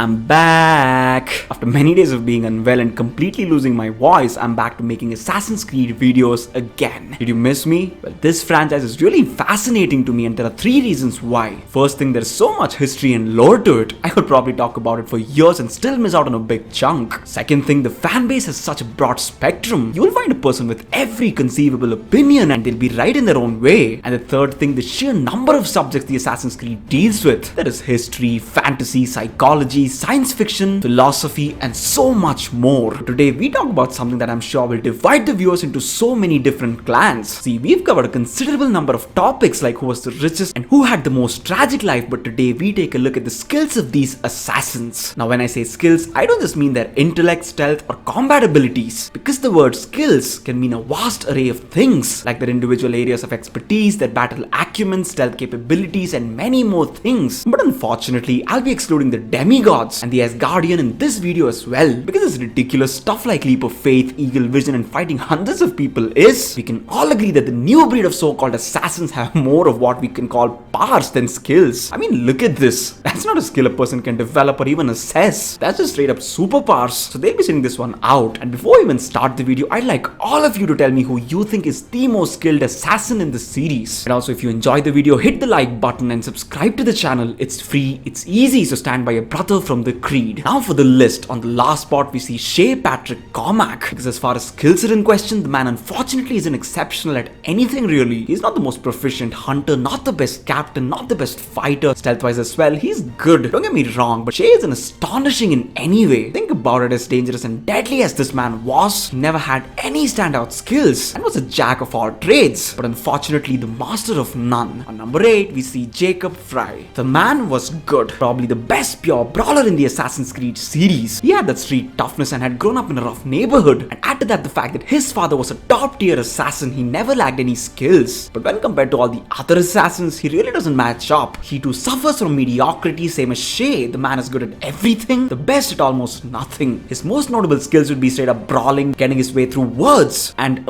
I'm back! After many days of being unwell and completely losing my voice, I'm back to making Assassin's Creed videos again. Did you miss me? Well, this franchise is really fascinating to me and there are 3 reasons why. First thing, there's so much history and lore to it. I could probably talk about it for years and still miss out on a big chunk. Second thing, the fanbase has such a broad spectrum. You will find a person with every conceivable opinion and they'll be right in their own way. And the third thing, the sheer number of subjects the Assassin's Creed deals with. There is history, fantasy, psychology, science fiction, philosophy, and so much more. Today we talk about something that I'm sure will divide the viewers into so many different clans. See, we've covered a considerable number of topics like who was the richest and who had the most tragic life, but today we take a look at the skills of these assassins. Now when I say skills, I don't just mean their intellect, stealth, or combat abilities, because the word skills can mean a vast array of things, like their individual areas of expertise, their battle acumen, stealth capabilities, and many more things. But unfortunately, I'll be excluding the demigods and the Asgardian in this video as well, because it's ridiculous stuff like leap of faith, eagle vision, and fighting hundreds of people is. We can all agree that the new breed of so-called assassins have more of what we can call powers than skills. I mean, look at this. That's not a skill a person can develop or even assess. That's just straight up superpowers. So they'll be sending this one out. And before we even start the video, I'd like all of you to tell me who you think is the most skilled assassin in the series. And also, if you enjoyed the video, hit the like button and subscribe to the channel. It's free, it's easy, so stand by a brother from the Creed. Now for the list. On the last spot, we see Shay Cormac. Because as far as skills are in question, the man unfortunately isn't exceptional at anything really. He's not the most proficient hunter, not the best captain, not the best fighter. Stealth-wise as well, he's good. Don't get me wrong, but Shay isn't astonishing in any way. Think about it, as dangerous and deadly as this man was, he never had any standout skills and was a jack of all trades, but unfortunately the master of none. On number 8, we see Evie Frye. The man was good, probably the best pure brawler in the Assassin's Creed series. He had that street toughness and had grown up in a rough neighborhood, and add to that the fact that his father was a top tier assassin. He never lacked any skills, but when compared to all the other assassins, he really doesn't match up. He too suffers from mediocrity, same as Shay. The man is good at everything, the best at almost nothing. His most notable skills would be straight up brawling, getting his way through words, and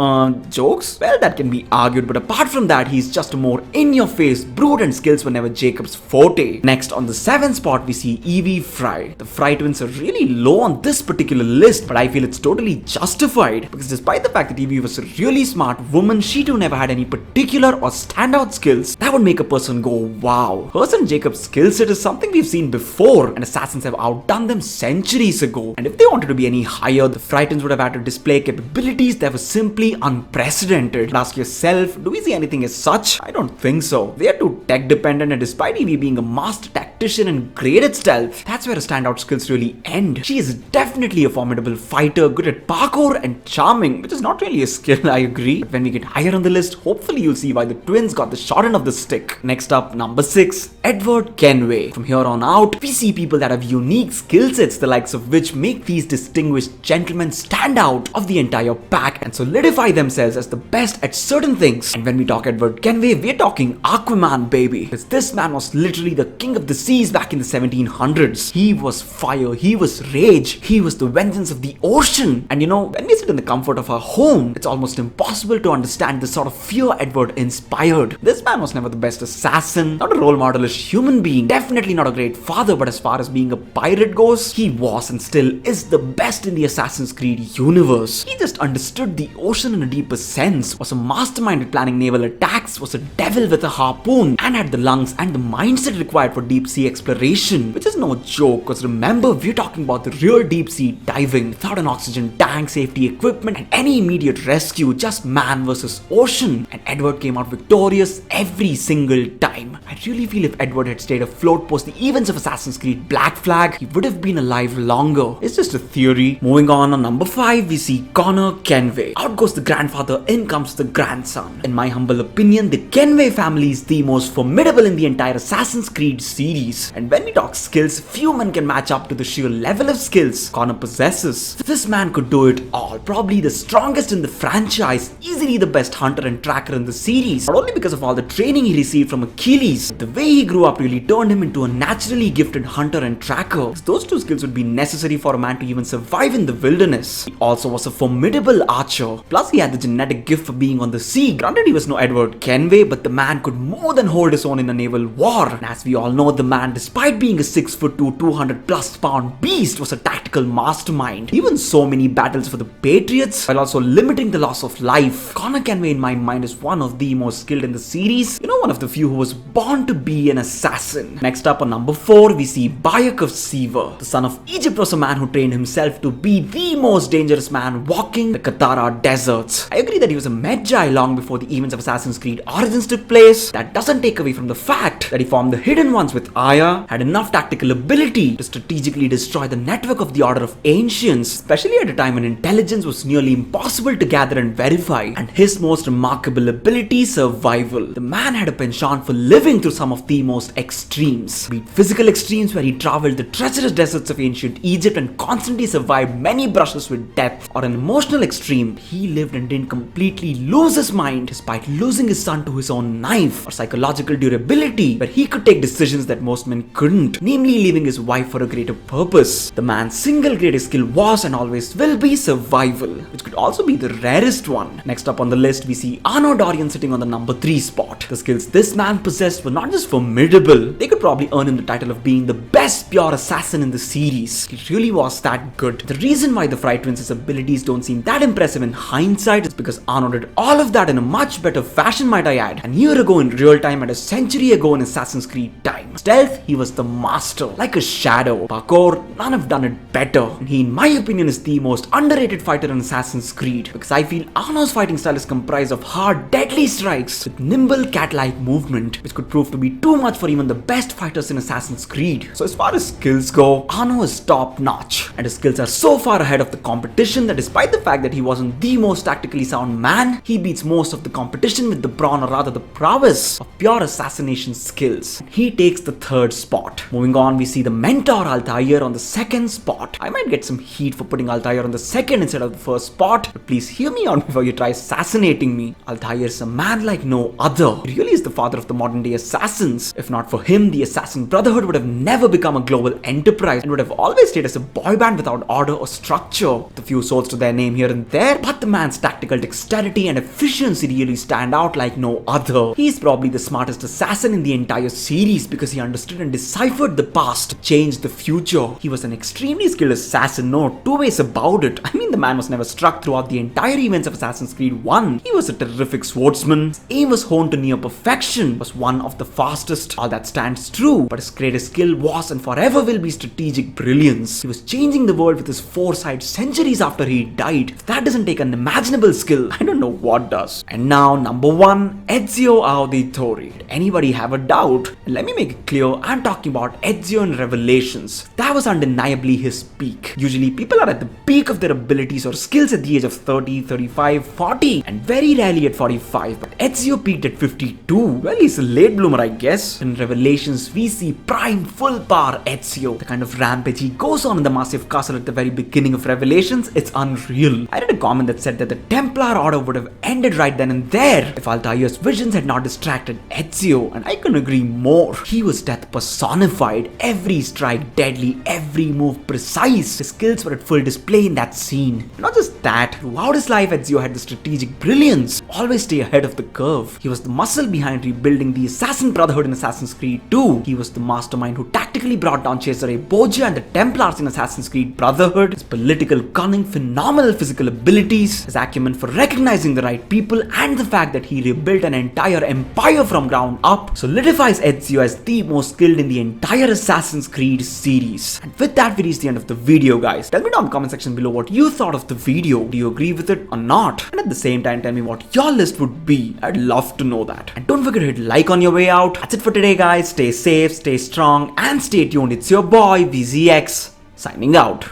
jokes? Well, that can be argued, but apart from that, he's just a more in-your-face brute, and skills were never Jacob's forte. Next, on the 7th spot, we see Evie Frye. The Frye twins are really low on this particular list, but I feel it's totally justified, because despite the fact that Evie was a really smart woman, she too never had any particular or standout skills that would make a person go wow. Hers and Jacob's skill set is something we've seen before, and assassins have outdone them centuries ago. And if they wanted to be any higher, the Frye twins would have had to display capabilities that were simply unprecedented. Ask yourself, do we see anything as such? I don't think so. They are too tech dependent, and despite Evie being a master tactician and great at stealth, that's where her standout skills really end. She is definitely a formidable fighter, good at parkour and charming, which is not really a skill, I agree. But when we get higher on the list, hopefully you'll see why the twins got the short end of the stick. Next up, number 6, Edward Kenway. From here on out, we see people that have unique skill sets, the likes of which make these distinguished gentlemen stand out of the entire pack and solidify themselves as the best at certain things. And when we talk Edward Kenway, we're talking Aquaman, baby. Because this man was literally the king of the seas back in the 1700s. He was fire, he was rage, he was the vengeance of the ocean. And you know, when we sit in the comfort of our home, it's almost impossible to understand the sort of fear Edward inspired. This man was never the best assassin, not a role modelish human being, definitely not a great father, but as far as being a pirate goes, he was and still is the best in the Assassin's Creed universe. He just understood the ocean in a deeper sense, was a mastermind at planning naval attacks, was a devil with a harpoon, and had the lungs and the mindset required for deep sea exploration, which is no joke, because remember, we're talking about the real deep sea diving, without an oxygen tank, safety equipment, and any immediate rescue, just man versus ocean, and Edward came out victorious every single time. I really feel if Edward had stayed afloat post the events of Assassin's Creed Black Flag, he would have been alive longer. It's just a theory. Moving on number 5, we see Kenway. Out goes the grandfather, in comes the grandson. In my humble opinion, the Kenway family is the most formidable in the entire Assassin's Creed series. And when we talk skills, few men can match up to the sheer level of skills Connor possesses. This man could do it all. Probably the strongest in the franchise, easily the best hunter and tracker in the series. Not only because of all the training he received from Achilles, the way he grew up really turned him into a naturally gifted hunter and tracker. Those two skills would be necessary for a man to even survive in the wilderness. He also was a formidable archer. Plus he had the genetic gift for being on the sea. Granted he was no Edward Kenway, but the man could more than hold hold his own in a naval war. And as we all know, the man, despite being a 6'2", 200+ beast, was a tactical mastermind. He won so many battles for the Patriots while also limiting the loss of life. Connor Kenway, in my mind, is one of the most skilled in the series. One of the few who was born to be an assassin. Next up on number 4, we see Bayek of Siwa. The son of Egypt was a man who trained himself to be the most dangerous man walking the Qattara deserts. I agree that he was a Magi long before the events of Assassin's Creed Origins took place. That doesn't take away from the fact that he formed the Hidden Ones with Aya, had enough tactical ability to strategically destroy the network of the Order of Ancients, especially at a time when intelligence was nearly impossible to gather and verify, and his most remarkable ability, survival. The man had a penchant for living through some of the most extremes, be it physical extremes where he traveled the treacherous deserts of ancient Egypt and constantly survived many brushes with death, or an emotional extreme, he lived and didn't completely lose his mind despite losing his son to his own knife, or psychological durability where he could take decisions that most men couldn't, namely leaving his wife for a greater purpose. The man's single greatest skill was and always will be survival, which could also be the rarest one. Next up on the list, we see Arno Dorian sitting on the number 3 spot. The skills this man possessed were not just formidable, they could probably earn him the title of being the best pure assassin in the series. He really was that good. The reason why the Frye twins' abilities don't seem that impressive in hindsight is because Arno did all of that in a much better fashion, might I add, an year ago in real time and a century ago in Assassin's Creed time. Stealth, he was the master, like a shadow. Parkour, none have done it better. And he, in my opinion, is the most underrated fighter in Assassin's Creed, because I feel Arno's fighting style is comprised of hard, deadly strikes with nimble cat-like movement, which could prove to be too much for even the best fighters in Assassin's Creed. So as far as skills go, Arno is top-notch, and his skills are so far ahead of the competition that despite the fact that he wasn't the most tactically sound man, he beats most of the competition with the brawn, or rather the prowess, of pure assassination skills. He takes the 3rd spot. Moving on, we see the mentor Altair on the 2nd spot. I might get some heat for putting Altair on the 2nd instead of the 1st spot, but please hear me out before you try assassinating me. Altair is a man like no other. He really is the father of the modern day assassins. If not for him, the Assassin Brotherhood would have never become a global enterprise and would have always stayed as a boy band without order or structure, with a few souls to their name here and there. But the man's tactical dexterity and efficiency really stand out like no other. He's probably the smartest assassin in the entire series because he understood and deciphered the past to change the future. He was an extremely skilled assassin, no two ways about it. I mean, the man was never struck throughout the entire events of Assassin's Creed 1. He was a terrific swordsman. His aim was honed to near perfection, was one of the fastest. All that stands true, but his greatest skill was and forever will be strategic brilliance. He was changing the world with his foresight centuries after he died. If that doesn't take an unimaginable skill, I don't know what does. And now, number 1, Ezio Auditore. Did anybody have a doubt? And let me make it clear, I'm talking about Ezio in Revelations. That was undeniably his peak. Usually, people are at the peak of their abilities or skills at the age of 30, 35, 40, and very rarely at 45. But Ezio peaked at 52. Well, he's a late bloomer, I guess. In Revelations, we see prime full power Ezio. The kind of rampage he goes on in the massive castle at the very beginning of Revelations, it's unreal. I read a comment that said that the Templar Order would have ended right then and there if Altair's visions had not distracted Ezio, and I couldn't agree more. He was death personified, every strike deadly, every move precise. His skills were at full display in that scene. Not just that, throughout his life Ezio had the strategic brilliance, always stay ahead of the curve. He was the muscle behind rebuilding the Assassin Brotherhood in Assassin's Creed 2. He was the mastermind who tactically brought down Cesare Borgia and the Templars in Assassin's Creed Brotherhood. His political cunning, phenomenal physical abilities, his acumen for recognizing the right people, and the fact that he rebuilt an entire empire from ground up solidifies Ezio as the most skilled in the entire Assassin's Creed series. And with that, we reach the end of the video, guys. Tell me down in the comment section below what you thought of the video. Do you agree with it or not? And at the same time, tell me what your list would be. I'd love to know that. And don't forget to hit like on your way out. That's it for today, guys. Stay safe, stay strong, and stay tuned. It's your boy VZX signing out.